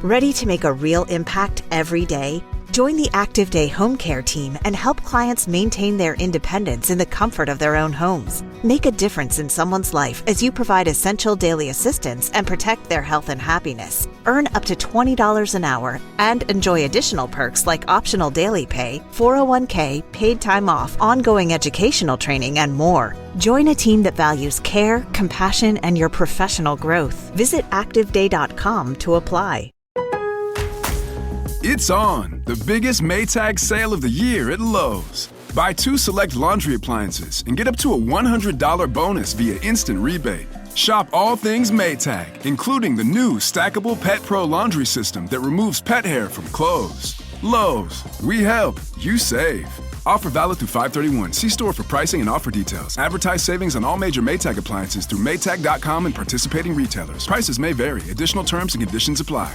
Ready to make a real impact every day? Join the Active Day Home Care team and help clients maintain their independence in the comfort of their own homes. Make a difference in someone's life as you provide essential daily assistance and protect their health and happiness. Earn up to $20 an hour and enjoy additional perks like optional daily pay, 401k, paid time off, ongoing educational training, and more. Join a team that values care, compassion, and your professional growth. Visit activeday.com to apply. It's on, the biggest Maytag sale of the year at Lowe's. Buy 2 select laundry appliances and get up to a $100 bonus via instant rebate. Shop all things Maytag, including the new stackable Pet Pro laundry system that removes pet hair from clothes. Lowe's, we help, you save. Offer valid through 5/31. See store for pricing and offer details. Advertise savings on all major Maytag appliances through maytag.com and participating retailers. Prices may vary. Additional terms and conditions apply.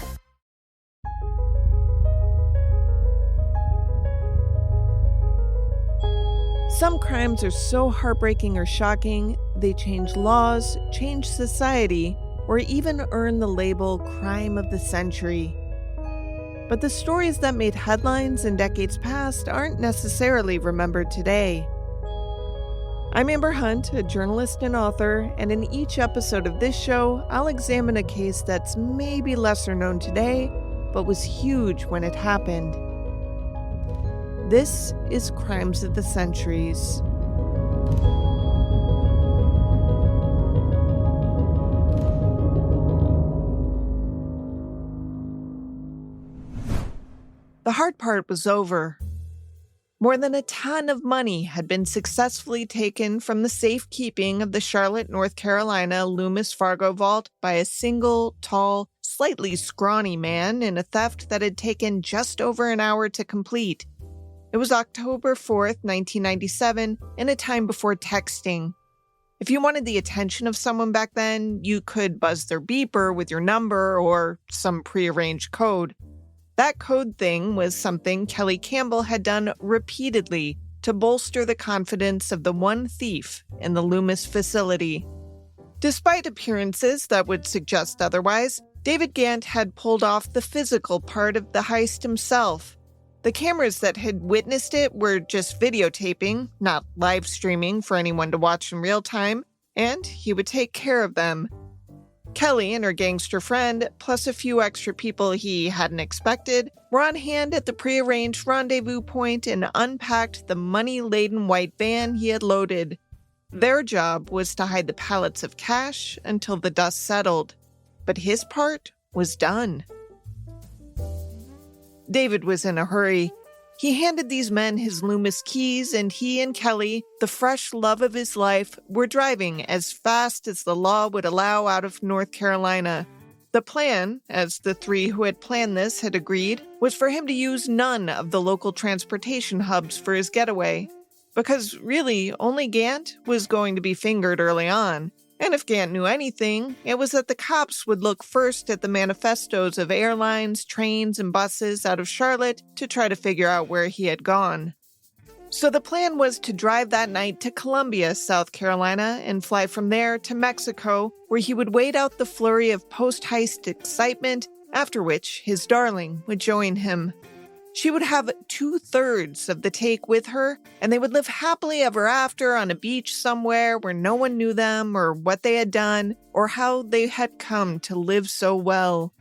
Some crimes are so heartbreaking or shocking, they change laws, change society, or even earn the label crime of the century. But the stories that made headlines in decades past aren't necessarily remembered today. I'm Amber Hunt, a journalist and author, and in each episode of this show, I'll examine a case that's maybe lesser known today, but was huge when it happened. This is Crimes of the Centuries. The hard part was over. More than a ton of money had been successfully taken from the safekeeping of the Charlotte, North Carolina Loomis Fargo vault by a single, tall, slightly scrawny man in a theft that had taken just over an hour to complete. It was October 4th, 1997, in a time before texting. If you wanted the attention of someone back then, you could buzz their beeper with your number or some prearranged code. That code thing was something Kelly Campbell had done repeatedly to bolster the confidence of the one thief in the Loomis facility. Despite appearances that would suggest otherwise, David Gant had pulled off the physical part of the heist himself. The cameras that had witnessed it were just videotaping, not live streaming for anyone to watch in real time, and he would take care of them. Kelly and her gangster friend, plus a few extra people he hadn't expected, were on hand at the prearranged rendezvous point and unpacked the money-laden white van he had loaded. Their job was to hide the pallets of cash until the dust settled, but his part was done. David was in a hurry. He handed these men his Loomis keys, and he and Kelly, the fresh love of his life, were driving as fast as the law would allow out of North Carolina. The plan, as the three who had planned this had agreed, was for him to use none of the local transportation hubs for his getaway. Because really, only Gant was going to be fingered early on. And if Gant knew anything, it was that the cops would look first at the manifestos of airlines, trains, and buses out of Charlotte to try to figure out where he had gone. So the plan was to drive that night to Columbia, South Carolina, and fly from there to Mexico, where he would wait out the flurry of post-heist excitement, after which his darling would join him. She would have 2/3 of the take with her, and they would live happily ever after on a beach somewhere where no one knew them or what they had done or how they had come to live so well.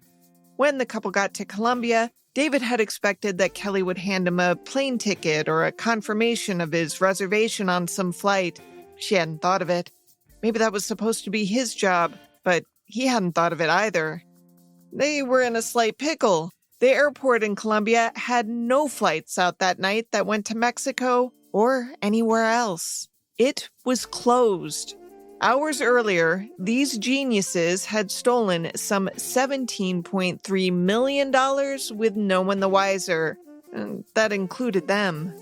When the couple got to Columbia, David had expected that Kelly would hand him a plane ticket or a confirmation of his reservation on some flight. She hadn't thought of it. Maybe that was supposed to be his job, but he hadn't thought of it either. They were in a slight pickle. The airport in Columbia had no flights out that night that went to Mexico or anywhere else. It was closed. Hours earlier, these geniuses had stolen some $17.3 million with no one the wiser. And that included them.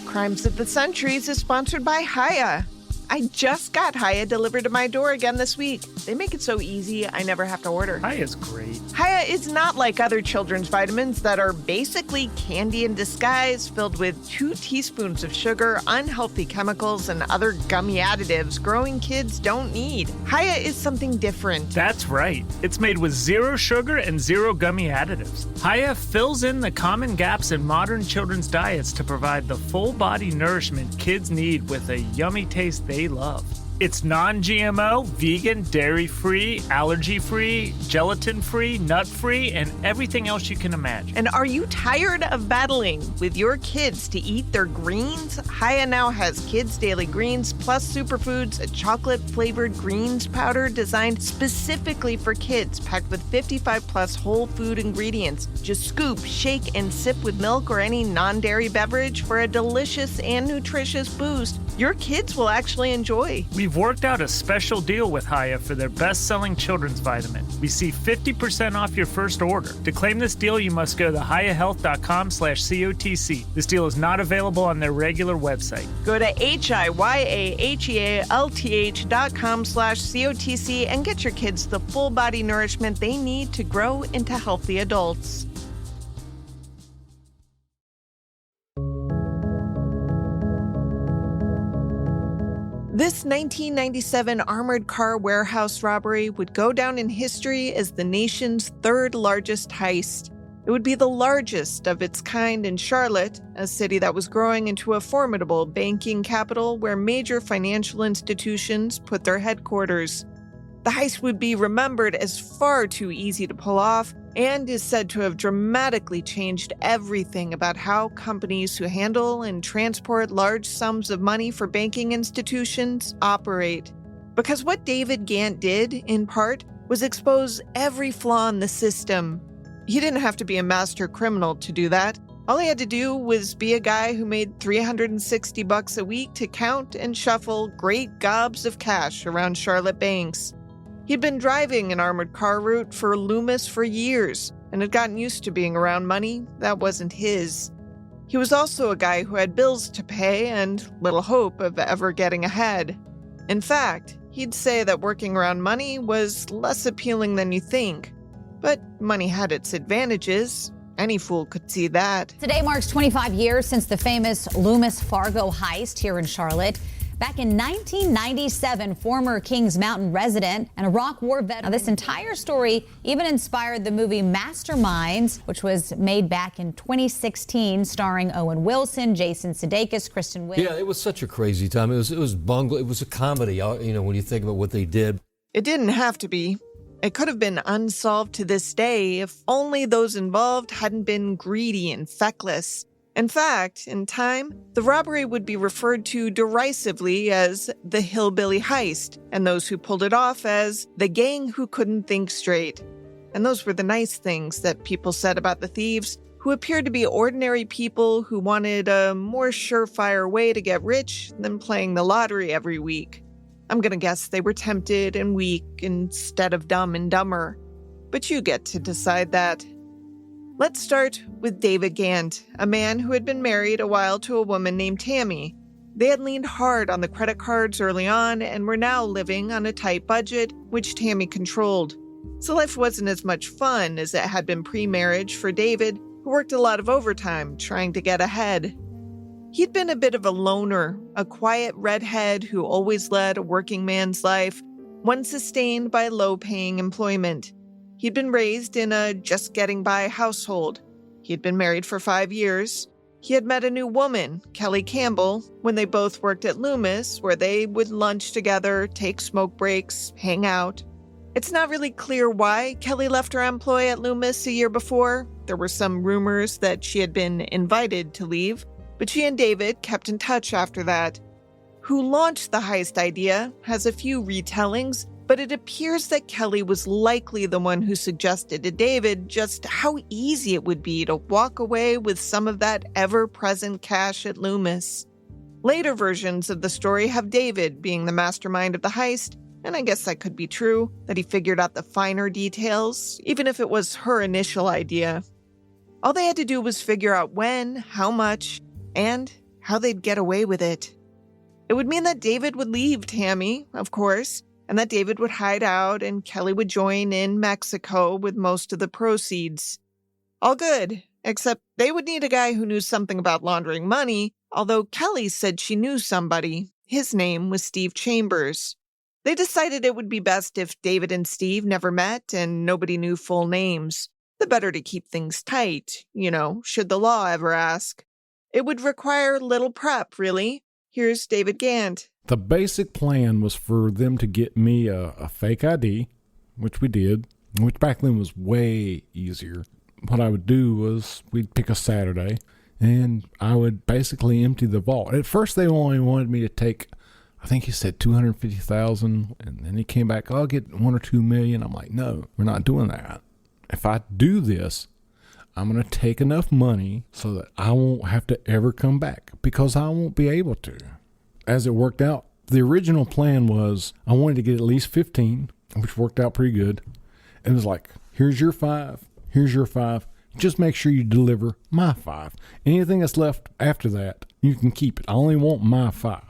Crimes of the Centuries is sponsored by Haya. I just got Hiya delivered to my door again this week. They make it so easy, I never have to order. Hiya's great. Hiya is not like other children's vitamins that are basically candy in disguise, filled with 2 teaspoons of sugar, unhealthy chemicals, and other gummy additives growing kids don't need. Hiya is something different. That's right. It's made with 0 sugar and 0 gummy additives. Hiya fills in the common gaps in modern children's diets to provide the full-body nourishment kids need with a yummy taste they love. It's non-GMO, vegan, dairy-free, allergy-free, gelatin-free, nut-free, and everything else you can imagine. And are you tired of battling with your kids to eat their greens? Hiya now has Kids Daily Greens plus superfoods, a chocolate-flavored greens powder designed specifically for kids, packed with 55-plus whole food ingredients. Just scoop, shake, and sip with milk or any non-dairy beverage for a delicious and nutritious boost your kids will actually enjoy. We've worked out a special deal with Hiya for their best-selling children's vitamin. Receive 50% off your first order. To claim this deal, you must go to hiyahealth.com/COTC. This deal is not available on their regular website. Go to hiyahealth.com/COTC and get your kids the full body nourishment they need to grow into healthy adults. This 1997 armored car warehouse robbery would go down in history as the nation's 3rd largest heist. It would be the largest of its kind in Charlotte, a city that was growing into a formidable banking capital where major financial institutions put their headquarters. The heist would be remembered as far too easy to pull off and is said to have dramatically changed everything about how companies who handle and transport large sums of money for banking institutions operate. Because what David Gant did, in part, was expose every flaw in the system. He didn't have to be a master criminal to do that. All he had to do was be a guy who made $360 a week to count and shuffle great gobs of cash around Charlotte banks. He'd been driving an armored car route for Loomis for years and had gotten used to being around money that wasn't his. He was also a guy who had bills to pay and little hope of ever getting ahead. In fact, he'd say that working around money was less appealing than you think. But money had its advantages. Any fool could see that. Today marks 25 years since the famous Loomis Fargo heist here in Charlotte. Back in 1997, former Kings Mountain resident and Iraq War veteran. Now, this entire story even inspired the movie Masterminds, which was made back in 2016, starring Owen Wilson, Jason Sudeikis, Kristen Wiig. Yeah, it was such a crazy time. It was bungled. It was a comedy, when you think about what they did. It didn't have to be. It could have been unsolved to this day if only those involved hadn't been greedy and feckless. In fact, in time, the robbery would be referred to derisively as the Hillbilly Heist, and those who pulled it off as the gang who couldn't think straight. And those were the nice things that people said about the thieves, who appeared to be ordinary people who wanted a more surefire way to get rich than playing the lottery every week. I'm gonna guess they were tempted and weak instead of dumb and dumber. But you get to decide that. Let's start with David Gant, a man who had been married a while to a woman named Tammy. They had leaned hard on the credit cards early on and were now living on a tight budget, which Tammy controlled. So life wasn't as much fun as it had been pre-marriage for David, who worked a lot of overtime trying to get ahead. He'd been a bit of a loner, a quiet redhead who always led a working man's life, one sustained by low-paying employment. He'd been raised in a just-getting-by household. He'd been married for 5 years. He had met a new woman, Kelly Campbell, when they both worked at Loomis, where they would lunch together, take smoke breaks, hang out. It's not really clear why Kelly left her employ at Loomis a year before. There were some rumors that she had been invited to leave, but she and David kept in touch after that. Who launched the heist idea has a few retellings, but it appears that Kelly was likely the one who suggested to David just how easy it would be to walk away with some of that ever-present cash at Loomis. Later versions of the story have David being the mastermind of the heist, and I guess that could be true, that he figured out the finer details, even if it was her initial idea. All they had to do was figure out when, how much, and how they'd get away with it. It would mean that David would leave Tammy, of course, and that David would hide out and Kelly would join in Mexico with most of the proceeds. All good, except they would need a guy who knew something about laundering money, although Kelly said she knew somebody. His name was Steve Chambers. They decided it would be best if David and Steve never met and nobody knew full names. The better to keep things tight, should the law ever ask. It would require little prep, really. Here's David Gant. The basic plan was for them to get me a fake ID, which we did, which back then was way easier. What I would do was we'd pick a Saturday, and I would basically empty the vault. At first, they only wanted me to take, I think he said $250,000, and then he came back, I'll get $1 or $2 million. I'm like, no, we're not doing that. If I do this, I'm going to take enough money so that I won't have to ever come back, because I won't be able to. As it worked out, the original plan was I wanted to get at least 15, which worked out pretty good. And it was like, here's your 5, here's your 5. Just make sure you deliver my 5. Anything that's left after that, you can keep it. I only want my 5.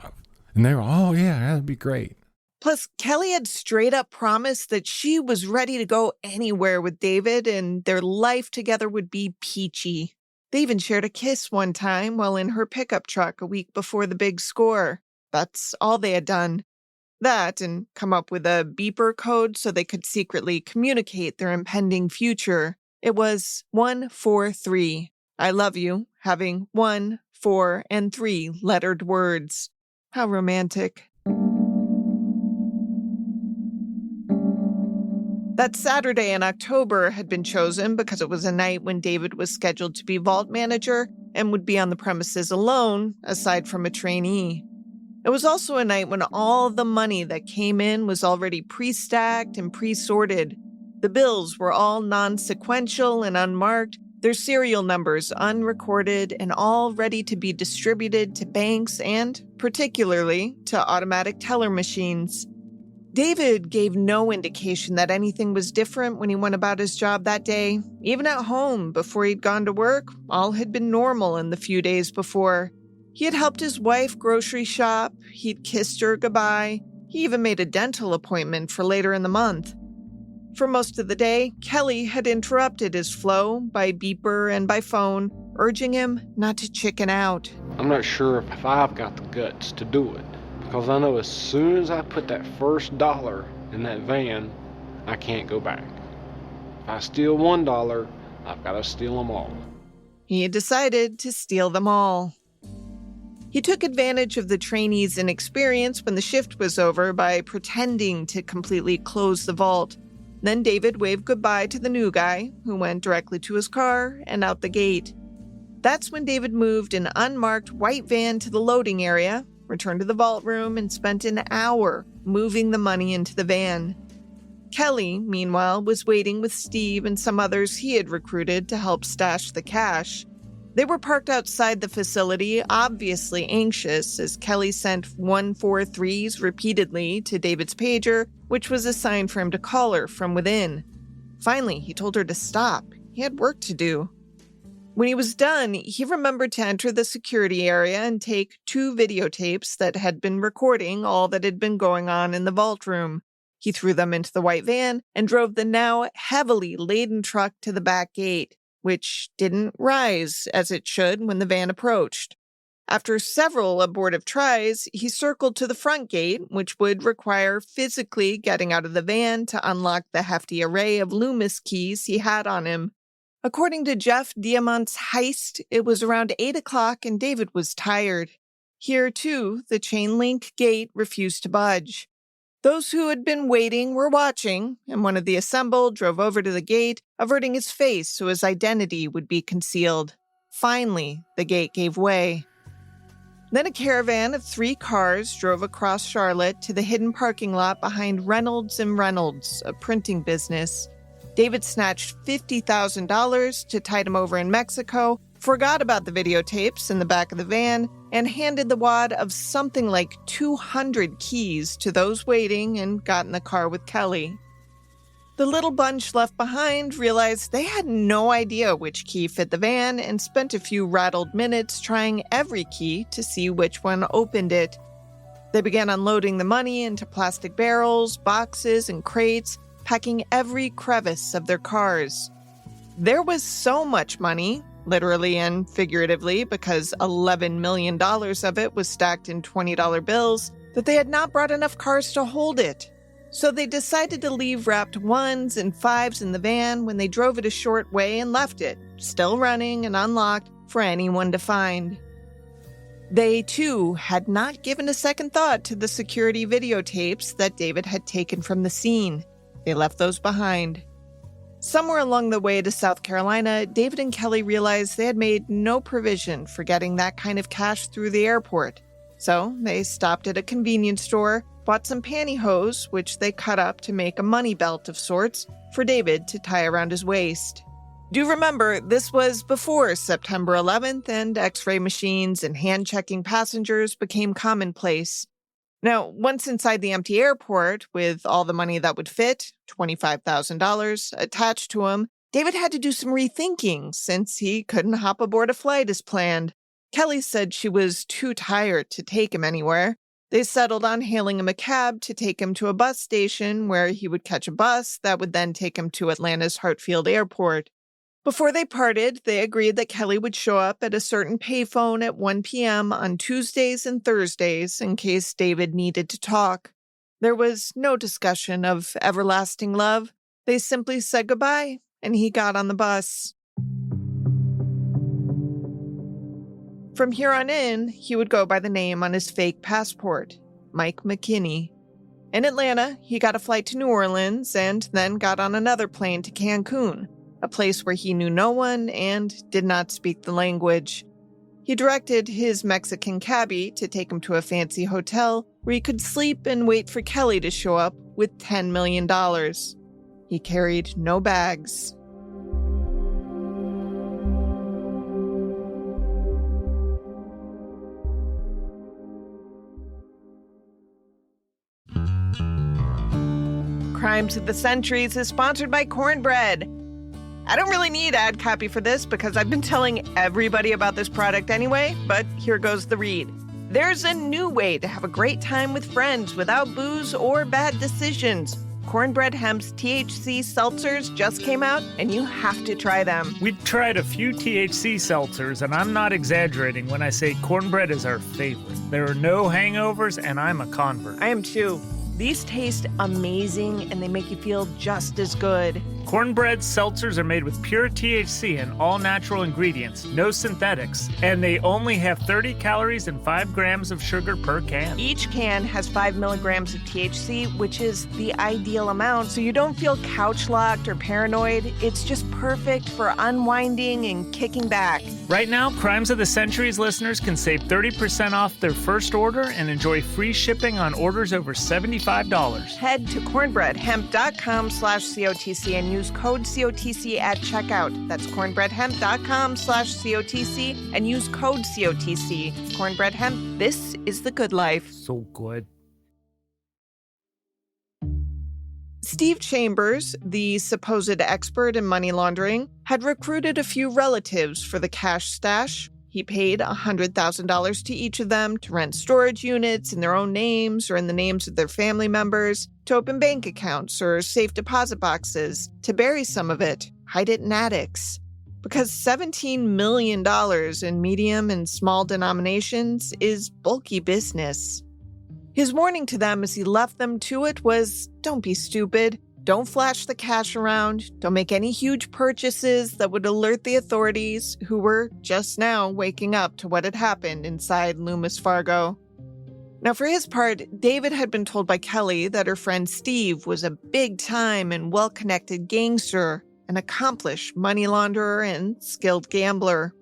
And they were, oh yeah, that'd be great. Plus, Kelly had straight up promised that she was ready to go anywhere with David and their life together would be peachy. They even shared a kiss one time while in her pickup truck a week before the big score. That's all they had done. That and come up with a beeper code so they could secretly communicate their impending future. It was 143. I love you, having 1, 4, and 3 lettered words. How romantic. That Saturday in October had been chosen because it was a night when David was scheduled to be vault manager and would be on the premises alone, aside from a trainee. It was also a night when all the money that came in was already pre-stacked and pre-sorted. The bills were all non-sequential and unmarked, their serial numbers unrecorded and all ready to be distributed to banks and, particularly, to automatic teller machines. David gave no indication that anything was different when he went about his job that day. Even at home, before he'd gone to work, all had been normal in the few days before. He had helped his wife grocery shop, he'd kissed her goodbye, he even made a dental appointment for later in the month. For most of the day, Kelly had interrupted his flow by beeper and by phone, urging him not to chicken out. I'm not sure if I've got the guts to do it. Because I know as soon as I put that first dollar in that van, I can't go back. If I steal $1, I've got to steal them all. He had decided to steal them all. He took advantage of the trainees' inexperience when the shift was over by pretending to completely close the vault. Then David waved goodbye to the new guy, who went directly to his car and out the gate. That's when David moved an unmarked white van to the loading area, returned to the vault room, and spent an hour moving the money into the van. Kelly, meanwhile, was waiting with Steve and some others he had recruited to help stash the cash. They were parked outside the facility, obviously anxious, as Kelly sent 143s repeatedly to David's pager, which was a sign for him to call her from within. Finally, he told her to stop. He had work to do. When he was done, he remembered to enter the security area and take 2 videotapes that had been recording all that had been going on in the vault room. He threw them into the white van and drove the now heavily laden truck to the back gate, which didn't rise as it should when the van approached. After several abortive tries, he circled to the front gate, which would require physically getting out of the van to unlock the hefty array of Loomis keys he had on him. According to Jeff Diamant's Heist, it was around 8 o'clock and David was tired. Here, too, the chain link gate refused to budge. Those who had been waiting were watching, and one of the assembled drove over to the gate, averting his face so his identity would be concealed. Finally, the gate gave way. Then a caravan of 3 cars drove across Charlotte to the hidden parking lot behind Reynolds & Reynolds, a printing business. David snatched $50,000 to tide him over in Mexico, forgot about the videotapes in the back of the van, and handed the wad of something like 200 keys to those waiting and got in the car with Kelly. The little bunch left behind realized they had no idea which key fit the van and spent a few rattled minutes trying every key to see which one opened it. They began unloading the money into plastic barrels, boxes, and crates, packing every crevice of their cars. There was so much money, literally and figuratively, because $11 million of it was stacked in $20 bills, that they had not brought enough cars to hold it. So they decided to leave wrapped 1s and 5s in the van when they drove it a short way and left it, still running and unlocked, for anyone to find. They, too, had not given a second thought to the security videotapes that David had taken from the scene. They left those behind. Somewhere along the way to South Carolina, David and Kelly realized they had made no provision for getting that kind of cash through the airport. So they stopped at a convenience store, bought some pantyhose, which they cut up to make a money belt of sorts, for David to tie around his waist. Do remember, this was before September 11th and X-ray machines and hand-checking passengers became commonplace. Now, once inside the empty airport, with all the money that would fit, $25,000, attached to him, David had to do some rethinking since he couldn't hop aboard a flight as planned. Kelly said she was too tired to take him anywhere. They settled on hailing him a cab to take him to a bus station where he would catch a bus that would then take him to Atlanta's Hartsfield Airport. Before they parted, they agreed that Kelly would show up at a certain payphone at 1 p.m. on Tuesdays and Thursdays in case David needed to talk. There was no discussion of everlasting love. They simply said goodbye, and he got on the bus. From here on in, he would go by the name on his fake passport, Mike McKinney. In Atlanta, he got a flight to New Orleans and then got on another plane to Cancun, a place where he knew no one and did not speak the language. He directed his Mexican cabbie to take him to a fancy hotel where he could sleep and wait for Kelly to show up with $10 million. He carried no bags. Crimes of the Centuries is sponsored by Cornbread. I don't really need ad copy for this because I've been telling everybody about this product anyway, but here goes the read. There's a new way to have a great time with friends without booze or bad decisions. Cornbread Hemp's THC seltzers just came out, and you have to try them. We've tried a few THC seltzers, and I'm not exaggerating when I say Cornbread is our favorite. There are no hangovers, and I'm a convert. I am too. These taste amazing, and they make you feel just as good. Cornbread seltzers are made with pure THC and all natural ingredients, no synthetics, and they only have 30 calories and 5 grams of sugar per can. Each can has 5 milligrams of THC, which is the ideal amount, so you don't feel couch-locked or paranoid. It's just perfect for unwinding and kicking back. Right now, Crimes of the Centuries listeners can save 30% off their first order and enjoy free shipping on orders over $75. Head to cornbreadhemp.com/COTC and use code COTC at checkout. That's cornbreadhemp.com/COTC and use code COTC. Cornbread Hemp, this is the good life. So good. Steve Chambers, the supposed expert in money laundering, had recruited a few relatives for the cash stash. He paid $100,000 to each of them to rent storage units in their own names or in the names of their family members, to open bank accounts or safe deposit boxes, to bury some of it, hide it in attics. Because $17 million in medium and small denominations is bulky business. His warning to them as he left them to it was, don't be stupid. Don't flash the cash around. Don't make any huge purchases that would alert the authorities, who were just now waking up to what had happened inside Loomis Fargo. Now, for his part, David had been told by Kelly that her friend Steve was a big-time and well-connected gangster, an accomplished money launderer and skilled gambler.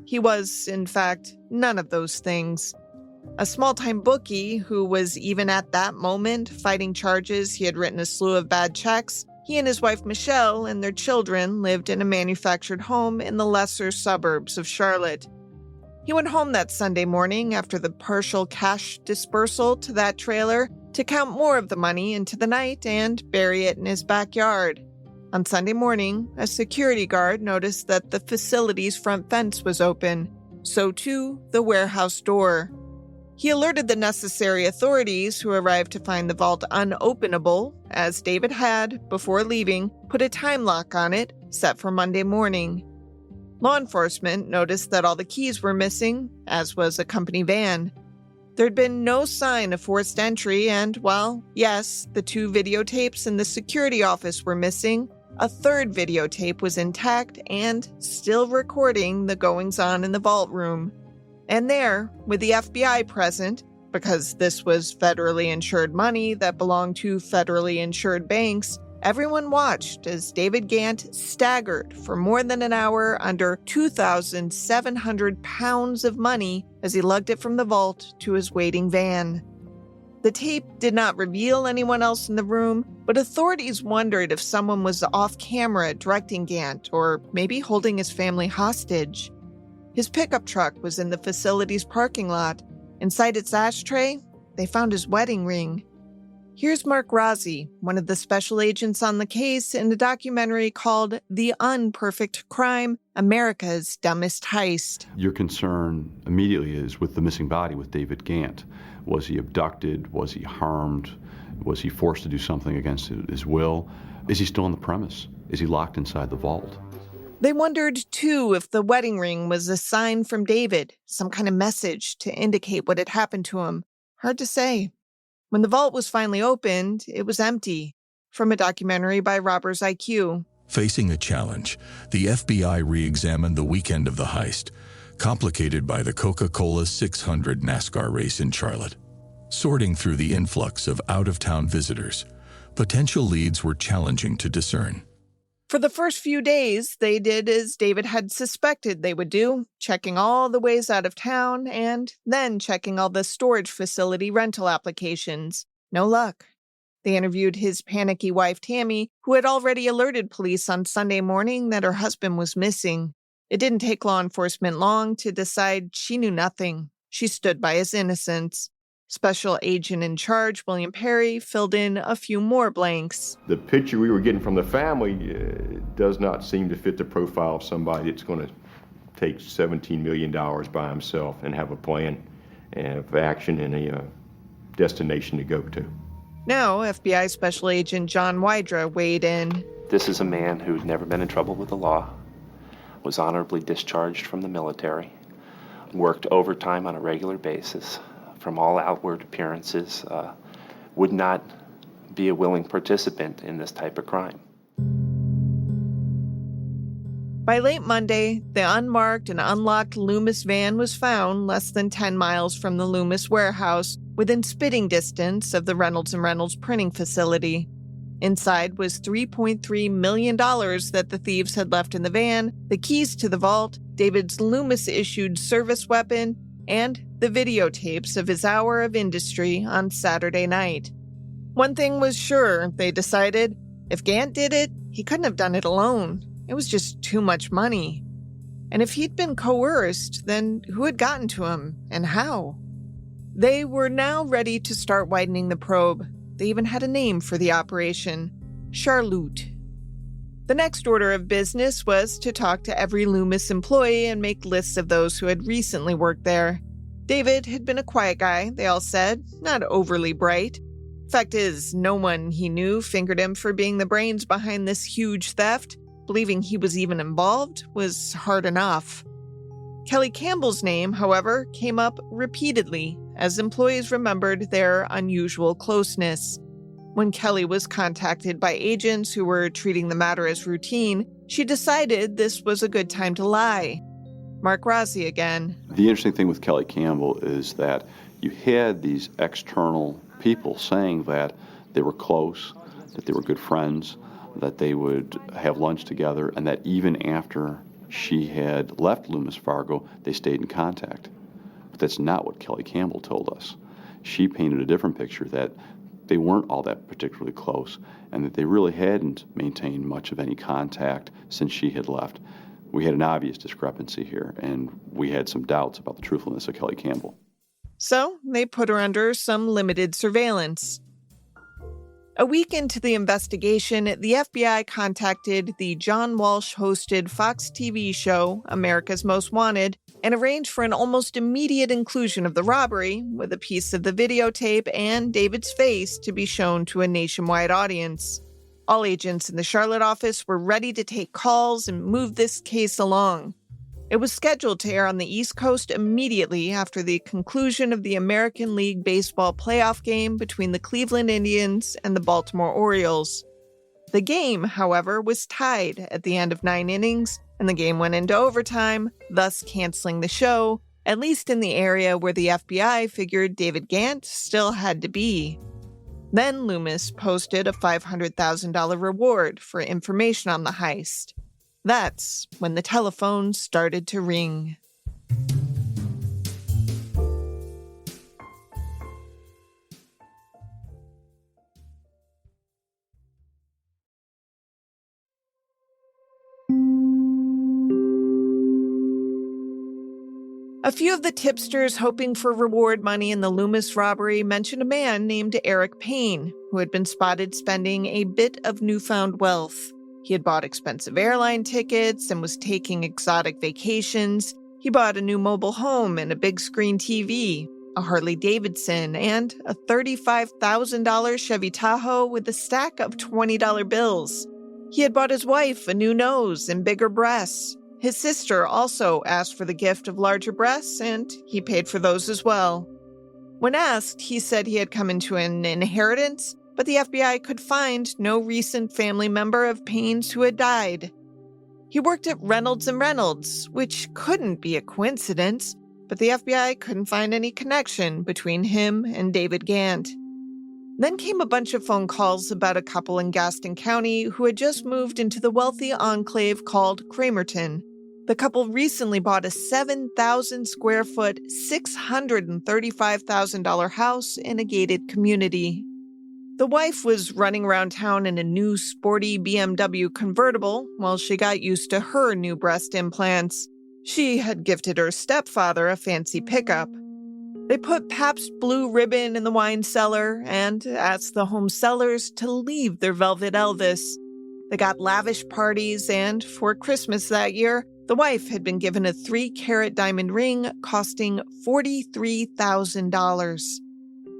He was, in fact, none of those things. A small-time bookie who was even at that moment fighting charges he had written a slew of bad checks, he and his wife Michelle and their children lived in a manufactured home in the lesser suburbs of Charlotte. He went home that Sunday morning after the partial cash dispersal to that trailer to count more of the money into the night and bury it in his backyard. On Sunday morning, a security guard noticed that the facility's front fence was open, so too the warehouse door. He alerted the necessary authorities, who arrived to find the vault unopenable, as David had, before leaving, put a time lock on it, set for Monday morning. Law enforcement noticed that all the keys were missing, as was a company van. There'd been no sign of forced entry, and, well, yes, the 2 videotapes in the security office were missing. A third videotape was intact and still recording the goings-on in the vault room. And there, with the FBI present, because this was federally insured money that belonged to federally insured banks, everyone watched as David Gant staggered for more than an hour under 2,700 pounds of money as he lugged it from the vault to his waiting van. The tape did not reveal anyone else in the room, but authorities wondered if someone was off camera directing Gant or maybe holding his family hostage. His pickup truck was in the facility's parking lot. Inside its ashtray, they found his wedding ring. Here's Mark Rossi, one of the special agents on the case, in a documentary called The Unperfect Crime, America's Dumbest Heist. Your concern immediately is with the missing body, with David Gant. Was he abducted? Was he harmed? Was he forced to do something against his will? Is he still on the premise? Is he locked inside the vault? They wondered, too, if the wedding ring was a sign from David, some kind of message to indicate what had happened to him. Hard to say. When the vault was finally opened, it was empty. From a documentary by Robbers IQ. Facing a challenge, the FBI re-examined the weekend of the heist, complicated by the Coca-Cola 600 NASCAR race in Charlotte. Sorting through the influx of out-of-town visitors, potential leads were challenging to discern. For the first few days, they did as David had suspected they would do, checking all the ways out of town and then checking all the storage facility rental applications. No luck. They interviewed his panicky wife, Tammy, who had already alerted police on Sunday morning that her husband was missing. It didn't take law enforcement long to decide she knew nothing. She stood by his innocence. Special agent in charge, William Perry, filled in a few more blanks. The picture we were getting from the family does not seem to fit the profile of somebody that's going to take $17 million by himself and have a plan of action and a destination to go to. Now, FBI Special Agent John Wydra weighed in. This is a man who's never been in trouble with the law, was honorably discharged from the military, worked overtime on a regular basis. From all outward appearances, would not be a willing participant in this type of crime. By late Monday, the unmarked and unlocked Loomis van was found less than 10 miles from the Loomis warehouse, within spitting distance of the Reynolds & Reynolds printing facility. Inside was $3.3 million that the thieves had left in the van, the keys to the vault, David's Loomis-issued service weapon, and the videotapes of his hour of industry on Saturday night. One thing was sure, they decided. If Gant did it, he couldn't have done it alone. It was just too much money. And if he'd been coerced, then who had gotten to him, and how? They were now ready to start widening the probe. They even had a name for the operation, Charlotte. The next order of business was to talk to every Loomis employee and make lists of those who had recently worked there. David had been a quiet guy, they all said, not overly bright. Fact is, no one he knew fingered him for being the brains behind this huge theft. Believing he was even involved was hard enough. Kelly Campbell's name, however, came up repeatedly as employees remembered their unusual closeness. When Kelly was contacted by agents who were treating the matter as routine, she decided this was a good time to lie. Mark Rossi again. The interesting thing with Kelly Campbell is that you had these external people saying that they were close, that they were good friends, that they would have lunch together, and that even after she had left Loomis Fargo, they stayed in contact. But that's not what Kelly Campbell told us. She painted a different picture, that they weren't all that particularly close, and that they really hadn't maintained much of any contact since she had left. We had an obvious discrepancy here, and we had some doubts about the truthfulness of Kelly Campbell. So they put her under some limited surveillance. A week into the investigation, the FBI contacted the John Walsh-hosted Fox TV show, America's Most Wanted, and arranged for an almost immediate inclusion of the robbery, with a piece of the videotape and David's face to be shown to a nationwide audience. All agents in the Charlotte office were ready to take calls and move this case along. It was scheduled to air on the East Coast immediately after the conclusion of the American League Baseball playoff game between the Cleveland Indians and the Baltimore Orioles. The game, however, was tied at the end of 9 innings, and the game went into overtime, thus canceling the show, at least in the area where the FBI figured David Gant still had to be. Then Loomis posted a $500,000 reward for information on the heist. That's when the telephone started to ring. A few of the tipsters hoping for reward money in the Loomis robbery mentioned a man named Eric Payne, who had been spotted spending a bit of newfound wealth. He had bought expensive airline tickets and was taking exotic vacations. He bought a new mobile home and a big screen TV, a Harley Davidson, and a $35,000 Chevy Tahoe with a stack of $20 bills. He had bought his wife a new nose and bigger breasts. His sister also asked for the gift of larger breasts, and he paid for those as well. When asked, he said he had come into an inheritance, but the FBI could find no recent family member of Payne's who had died. He worked at Reynolds & Reynolds, which couldn't be a coincidence, but the FBI couldn't find any connection between him and David Gant. Then came a bunch of phone calls about a couple in Gaston County who had just moved into the wealthy enclave called Cramerton. The couple recently bought a 7,000 square foot, $635,000 house in a gated community. The wife was running around town in a new sporty BMW convertible while she got used to her new breast implants. She had gifted her stepfather a fancy pickup. They put Pabst Blue Ribbon in the wine cellar and asked the home sellers to leave their Velvet Elvis. They got lavish parties, and for Christmas that year, the wife had been given a 3-carat diamond ring costing $43,000.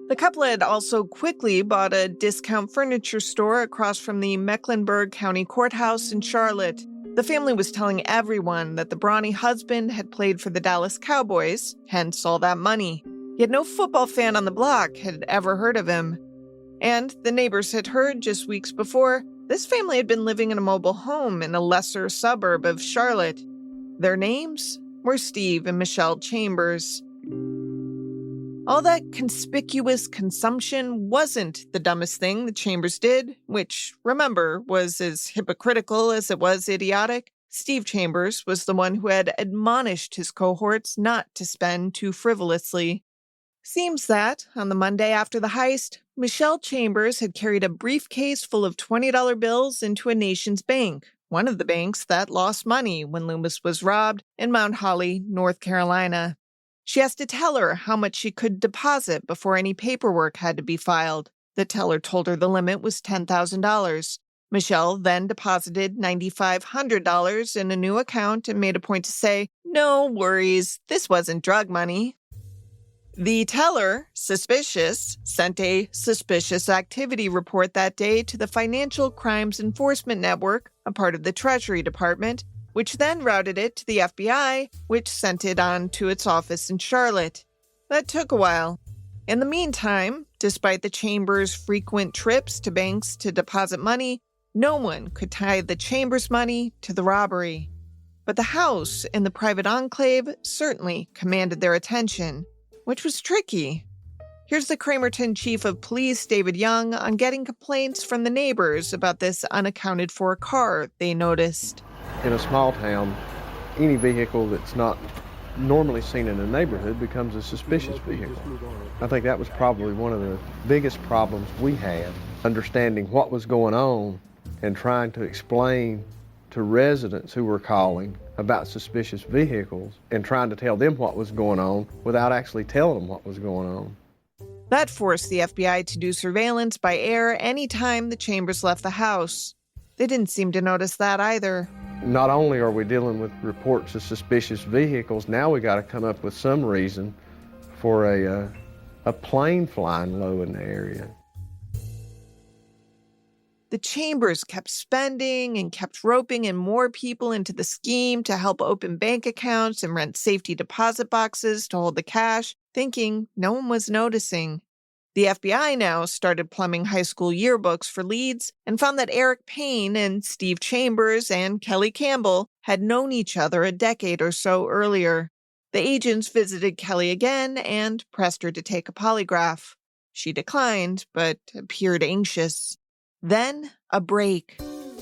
The couple had also quickly bought a discount furniture store across from the Mecklenburg County Courthouse in Charlotte. The family was telling everyone that the brawny husband had played for the Dallas Cowboys, hence all that money. Yet no football fan on the block had ever heard of him. And the neighbors had heard just weeks before, this family had been living in a mobile home in a lesser suburb of Charlotte. Their names were Steve and Michelle Chambers. All that conspicuous consumption wasn't the dumbest thing the Chambers did, which, remember, was as hypocritical as it was idiotic. Steve Chambers was the one who had admonished his cohorts not to spend too frivolously. Seems that, on the Monday after the heist, Michelle Chambers had carried a briefcase full of $20 bills into a Nations bank, one of the banks that lost money when Loomis was robbed in Mount Holly, North Carolina. She asked to tell her how much she could deposit before any paperwork had to be filed. The teller told her the limit was $10,000. Michelle then deposited $9,500 in a new account and made a point to say, "No worries, this wasn't drug money." The teller, suspicious, sent a suspicious activity report that day to the Financial Crimes Enforcement Network, a part of the Treasury Department, which then routed it to the FBI, which sent it on to its office in Charlotte. That took a while. In the meantime, despite the Chambers' frequent trips to banks to deposit money, no one could tie the Chambers' money to the robbery. But the house in the private enclave certainly commanded their attention, which was tricky. Here's the Cramerton Chief of Police, David Young, on getting complaints from the neighbors about this unaccounted-for car they noticed. In a small town, any vehicle that's not normally seen in a neighborhood becomes a suspicious vehicle. I think that was probably one of the biggest problems we had, understanding what was going on and trying to explain to residents who were calling about suspicious vehicles and trying to tell them what was going on without actually telling them what was going on. That forced the FBI to do surveillance by air anytime the Chambers left the house. They didn't seem to notice that either. Not only are we dealing with reports of suspicious vehicles, now we got to come up with some reason for a plane flying low in the area. The Chambers kept spending and kept roping in more people into the scheme to help open bank accounts and rent safety deposit boxes to hold the cash, thinking no one was noticing. The FBI now started plumbing high school yearbooks for leads and found that Eric Payne and Steve Chambers and Kelly Campbell had known each other a decade or so earlier. The agents visited Kelly again and pressed her to take a polygraph. She declined, but appeared anxious. Then, a break.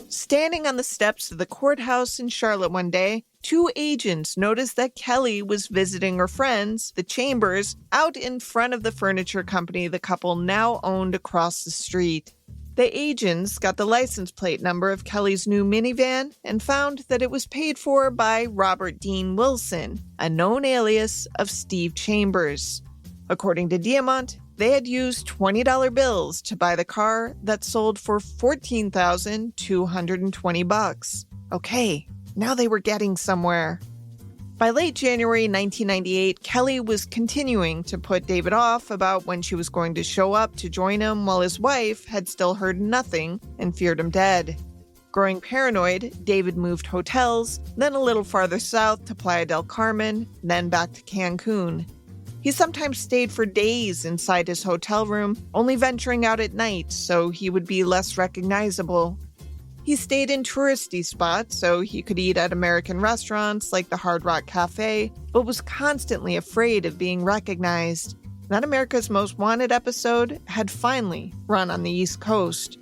Standing on the steps of the courthouse in Charlotte one day, 2 agents noticed that Kelly was visiting her friends, the Chambers, out in front of the furniture company the couple now owned across the street. The agents got the license plate number of Kelly's new minivan and found that it was paid for by Robert Dean Wilson, a known alias of Steve Chambers. According to Diamant, they had used $20 bills to buy the car that sold for $14,220. Okay, now they were getting somewhere. By late January 1998, Kelly was continuing to put David off about when she was going to show up to join him, while his wife had still heard nothing and feared him dead. Growing paranoid, David moved hotels, then a little farther south to Playa del Carmen, then back to Cancun. He sometimes stayed for days inside his hotel room, only venturing out at night so he would be less recognizable. He stayed in touristy spots so he could eat at American restaurants like the Hard Rock Cafe, but was constantly afraid of being recognized. That America's Most Wanted episode had finally run on the East Coast.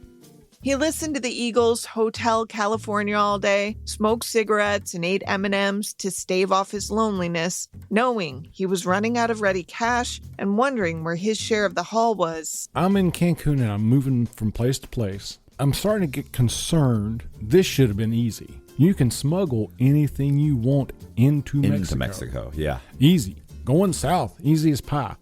He listened to the Eagles' Hotel California all day, smoked cigarettes, and ate M&Ms to stave off his loneliness, knowing he was running out of ready cash and wondering where his share of the haul was. I'm in Cancun and I'm moving from place to place. I'm starting to get concerned. This should have been easy. You can smuggle anything you want into Mexico. Yeah. Easy. Going south, easy as pie.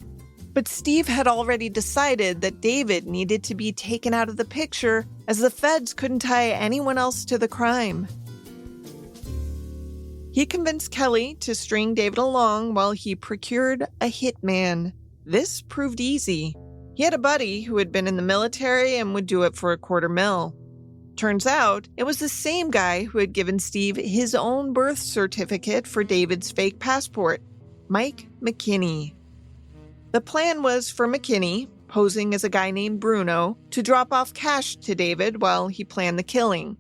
But Steve had already decided that David needed to be taken out of the picture, as the feds couldn't tie anyone else to the crime. He convinced Kelly to string David along while he procured a hitman. This proved easy. He had a buddy who had been in the military and would do it for $250,000. Turns out, it was the same guy who had given Steve his own birth certificate for David's fake passport, Mike McKinney. The plan was for McKinney, posing as a guy named Bruno, to drop off cash to David while he planned the killing.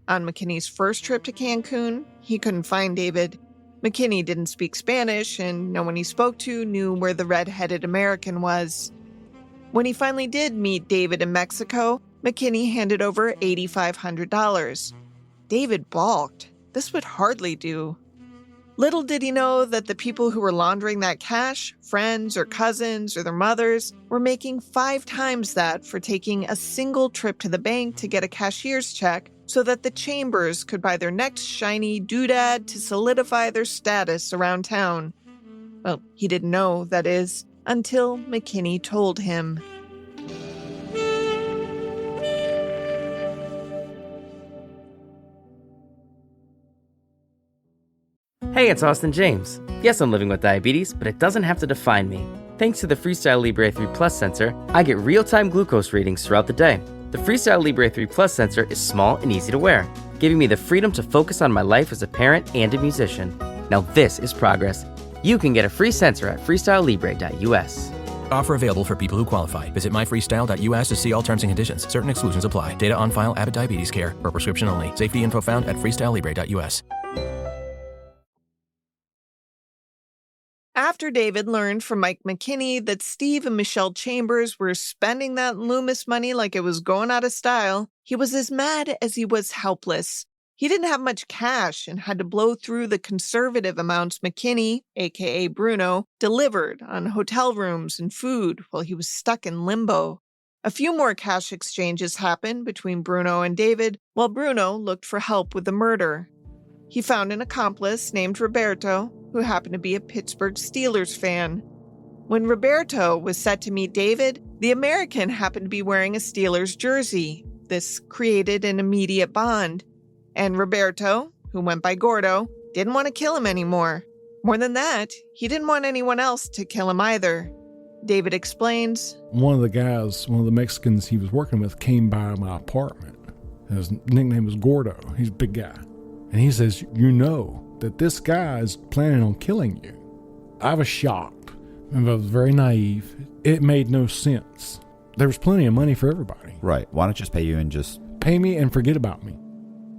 On McKinney's first trip to Cancun, he couldn't find David. McKinney didn't speak Spanish, and no one he spoke to knew where the red-headed American was. When he finally did meet David in Mexico, McKinney handed over $8,500. David balked. This would hardly do. Little did he know that the people who were laundering that cash, friends or cousins or their mothers, were making 5 times that for taking a single trip to the bank to get a cashier's check so that the Chambers could buy their next shiny doodad to solidify their status around town. Well, he didn't know, that is, until McKinney told him. Hey, it's Austin James. Yes, I'm living with diabetes, but it doesn't have to define me. Thanks to the Freestyle Libre 3 Plus sensor, I get real-time glucose readings throughout the day. The Freestyle Libre 3 Plus sensor is small and easy to wear, giving me the freedom to focus on my life as a parent and a musician. Now this is progress. You can get a free sensor at freestylelibre.us. Offer available for people who qualify. Visit myfreestyle.us to see all terms and conditions. Certain exclusions apply. Data on file, Abbott Diabetes Care. For prescription only. Safety info found at freestylelibre.us. After David learned from Mike McKinney that Steve and Michelle Chambers were spending that Loomis money like it was going out of style, he was as mad as he was helpless. He didn't have much cash and had to blow through the conservative amounts McKinney, aka Bruno, delivered on hotel rooms and food while he was stuck in limbo. A few more cash exchanges happened between Bruno and David while Bruno looked for help with the murder. He found an accomplice named Roberto, who happened to be a Pittsburgh Steelers fan. When Roberto was set to meet David, the American happened to be wearing a Steelers jersey. This created an immediate bond. And Roberto, who went by Gordo, didn't want to kill him anymore. More than that, he didn't want anyone else to kill him either. David explains, one of the Mexicans he was working with came by my apartment. His nickname was Gordo. He's a big guy. And he says, you know that this guy is planning on killing you. I was shocked. I was very naive. It made no sense. There was plenty of money for everybody. Right. Why don't you just pay you and just... Pay me and forget about me.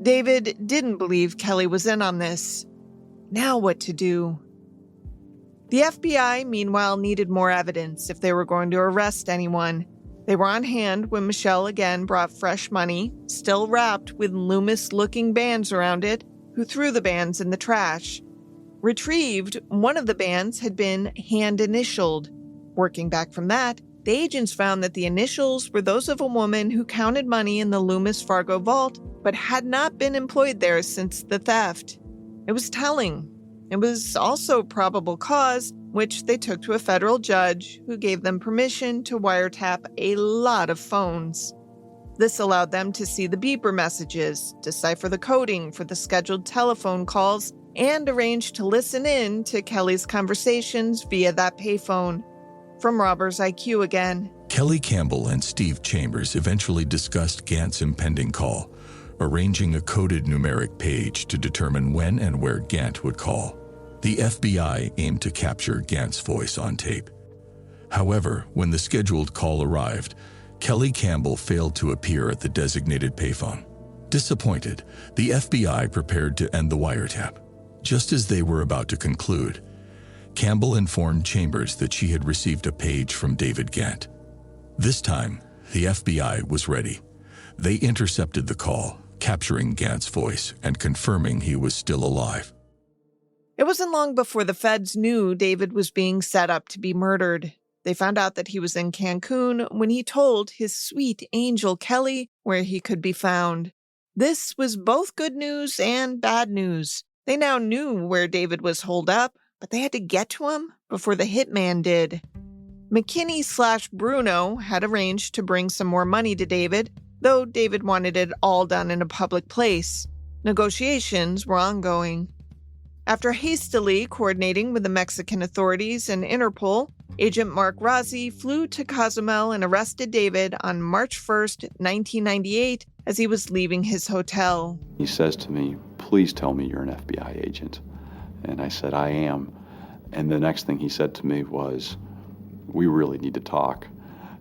David didn't believe Kelly was in on this. Now what to do? The FBI, meanwhile, needed more evidence if they were going to arrest anyone. They were on hand when Michelle again brought fresh money, still wrapped with Loomis-looking bands around it, who threw the bands in the trash. Retrieved, one of the bands had been hand-initialed. Working back from that, the agents found that the initials were those of a woman who counted money in the Loomis Fargo vault, but had not been employed there since the theft. It was telling. It was also probable cause, which they took to a federal judge who gave them permission to wiretap a lot of phones. This allowed them to see the beeper messages, decipher the coding for the scheduled telephone calls, and arrange to listen in to Kelly's conversations via that payphone. From Robber's IQ again. Kelly Campbell and Steve Chambers eventually discussed Gant's impending call, arranging a coded numeric page to determine when and where Gant would call. The FBI aimed to capture Gant's voice on tape. However, when the scheduled call arrived, Kelly Campbell failed to appear at the designated payphone. Disappointed, the FBI prepared to end the wiretap. Just as they were about to conclude, Campbell informed Chambers that she had received a page from David Gant. This time, the FBI was ready. They intercepted the call, capturing Gant's voice and confirming he was still alive. It wasn't long before the feds knew David was being set up to be murdered. They found out that he was in Cancun when he told his sweet angel Kelly where he could be found. This was both good news and bad news. They now knew where David was holed up, but they had to get to him before the hitman did. McKinney/Bruno had arranged to bring some more money to David, though David wanted it all done in a public place. Negotiations were ongoing. After hastily coordinating with the Mexican authorities and Interpol, Agent Mark Rossi flew to Cozumel and arrested David on March 1st, 1998, as he was leaving his hotel. He says to me, "Please tell me you're an FBI agent." And I said, "I am." And the next thing he said to me was, "We really need to talk."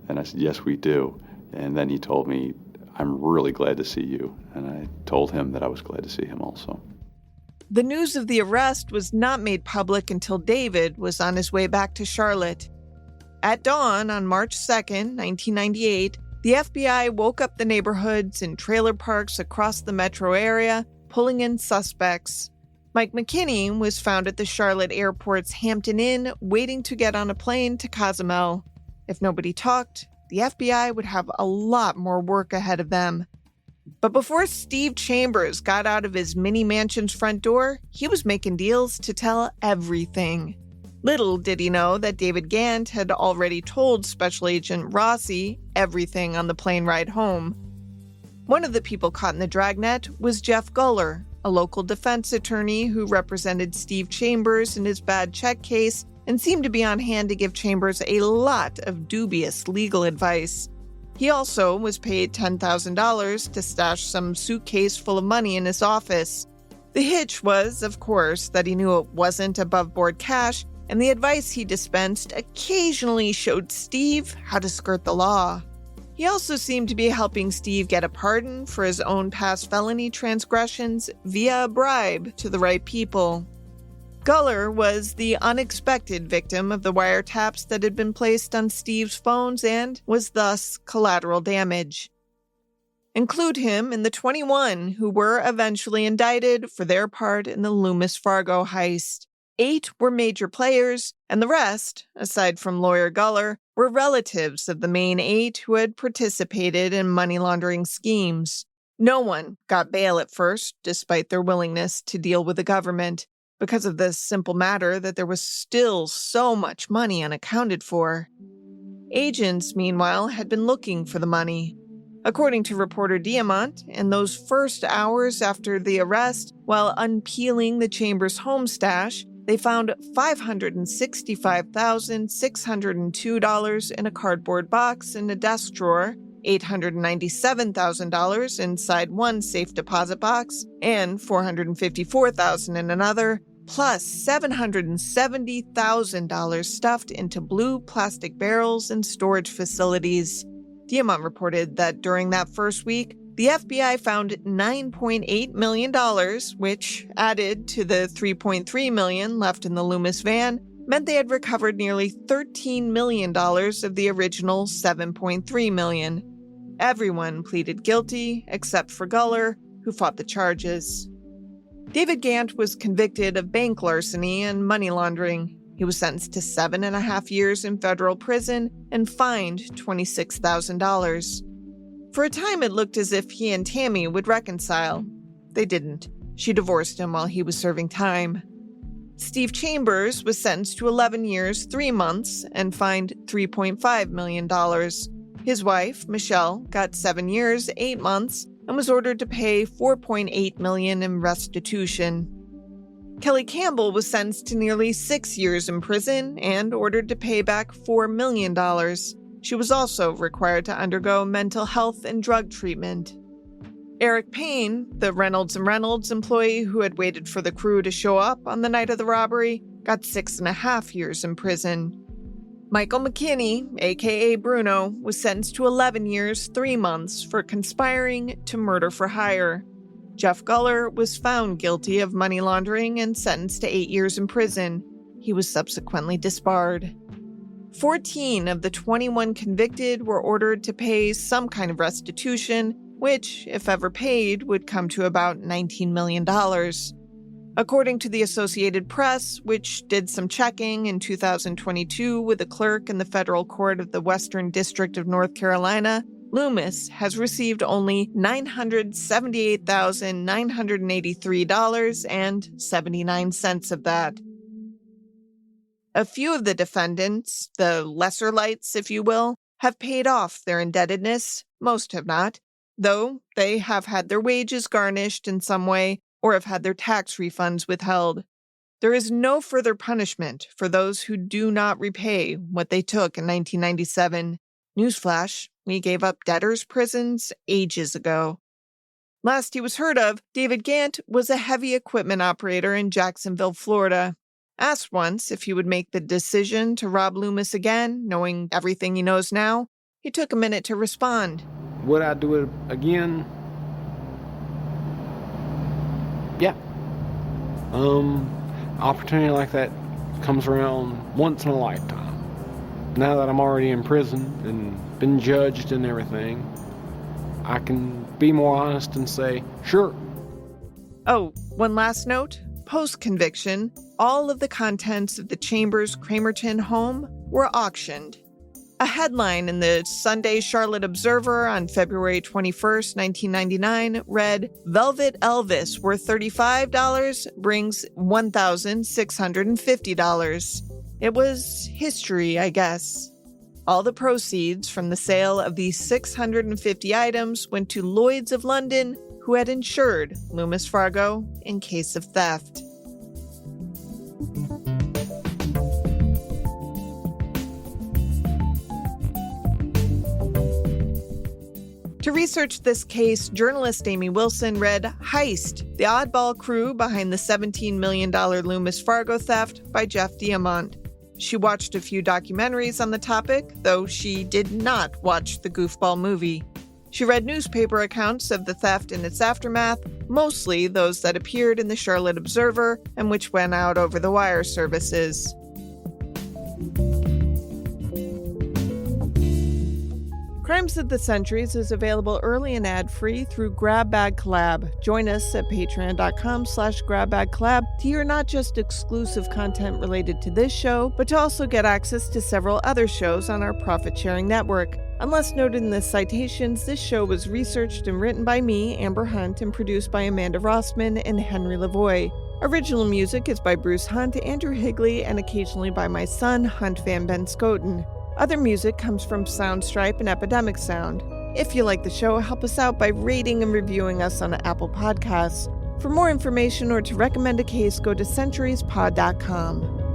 And I said, "Yes, we do." And then he told me, "I'm really glad to see you." And I told him that I was glad to see him also. The news of the arrest was not made public until David was on his way back to Charlotte. At dawn on March 2nd, 1998, the FBI woke up the neighborhoods and trailer parks across the metro area, pulling in suspects. Mike McKinney was found at the Charlotte airport's Hampton Inn, waiting to get on a plane to Cozumel. If nobody talked, the FBI would have a lot more work ahead of them. But before Steve Chambers got out of his mini mansion's front door, he was making deals to tell everything. Little did he know that David Gant had already told Special Agent Rossi everything on the plane ride home. One of the people caught in the dragnet was Jeff Guller, a local defense attorney who represented Steve Chambers in his bad check case and seemed to be on hand to give Chambers a lot of dubious legal advice. He also was paid $10,000 to stash some suitcase full of money in his office. The hitch was, of course, that he knew it wasn't above-board cash, and the advice he dispensed occasionally showed Steve how to skirt the law. He also seemed to be helping Steve get a pardon for his own past felony transgressions via a bribe to the right people. Guller was the unexpected victim of the wiretaps that had been placed on Steve's phones and was thus collateral damage. Include him in the 21 who were eventually indicted for their part in the Loomis Fargo heist. 8 were major players, and the rest, aside from lawyer Guller, were relatives of the main 8 who had participated in money laundering schemes. No one got bail at first, despite their willingness to deal with the government, because of the simple matter that there was still so much money unaccounted for. Agents, meanwhile, had been looking for the money. According to reporter Diamant, in those first hours after the arrest, while unpeeling the Chambers home stash, they found $565,602 in a cardboard box in a desk drawer, $897,000 inside one safe deposit box, and $454,000 in another, plus $770,000 stuffed into blue plastic barrels in storage facilities. Diamant reported that during that first week, the FBI found $9.8 million, which, added to the $3.3 million left in the Loomis van, meant they had recovered nearly $13 million of the original $7.3 million. Everyone pleaded guilty, except for Guller, who fought the charges. David Gant was convicted of bank larceny and money laundering. He was sentenced to 7.5 years in federal prison and fined $26,000. For a time, it looked as if he and Tammy would reconcile. They didn't. She divorced him while he was serving time. Steve Chambers was sentenced to 11 years, 3 months, and fined $3.5 million. His wife, Michelle, got 7 years, 8 months, and was ordered to pay $4.8 million in restitution. Kelly Campbell was sentenced to nearly 6 years in prison and ordered to pay back $4 million. She was also required to undergo mental health and drug treatment. Eric Payne, the Reynolds & Reynolds employee who had waited for the crew to show up on the night of the robbery, got 6.5 years in prison. Michael McKinney, aka Bruno, was sentenced to 11 years, 3 months for conspiring to murder for hire. Jeff Guller was found guilty of money laundering and sentenced to 8 years in prison. He was subsequently disbarred. 14 of the 21 convicted were ordered to pay some kind of restitution, which, if ever paid, would come to about $19 million. According to the Associated Press, which did some checking in 2022 with a clerk in the federal court of the Western District of North Carolina, Loomis has received only $978,983.79 of that. A few of the defendants, the lesser lights, if you will, have paid off their indebtedness. Most have not, though they have had their wages garnished in some way or have had their tax refunds withheld. There is no further punishment for those who do not repay what they took in 1997. Newsflash, we gave up debtors' prisons ages ago. Last he was heard of, David Gant was a heavy equipment operator in Jacksonville, Florida. Asked once if he would make the decision to rob Loomis again, knowing everything he knows now, he took a minute to respond. Would I do it again? Yeah. Opportunity like that comes around once in a lifetime. Now that I'm already in prison and been judged and everything, I can be more honest and say, sure. Oh, one last note. Post-conviction, all of the contents of the Chambers Cramerton home were auctioned. A headline in the Sunday Charlotte Observer on February 21st, 1999 read, "Velvet Elvis worth $35 brings $1,650. It was history, I guess. All the proceeds from the sale of these 650 items went to Lloyd's of London, who had insured Loomis Fargo in case of theft. To research this case, journalist Amy Wilson read Heist, the oddball crew behind the $17 million Loomis Fargo theft by Jeff Diamant. She watched a few documentaries on the topic, though she did not watch the goofball movie. She read newspaper accounts of the theft and its aftermath, mostly those that appeared in the Charlotte Observer and which went out over the wire services. Crimes of the Centuries is available early and ad-free through Grab Bag Collab. Join us at patreon.com/grabbagcollab to hear not just exclusive content related to this show, but to also get access to several other shows on our profit-sharing network. Unless noted in the citations, this show was researched and written by me, Amber Hunt, and produced by Amanda Rossman and Henry Lavoie. Original music is by Bruce Hunt, Andrew Higley, and occasionally by my son, Hunt Van Ben Scoten. Other music comes from Soundstripe and Epidemic Sound. If you like the show, help us out by rating and reviewing us on Apple Podcasts. For more information or to recommend a case, go to centuriespod.com.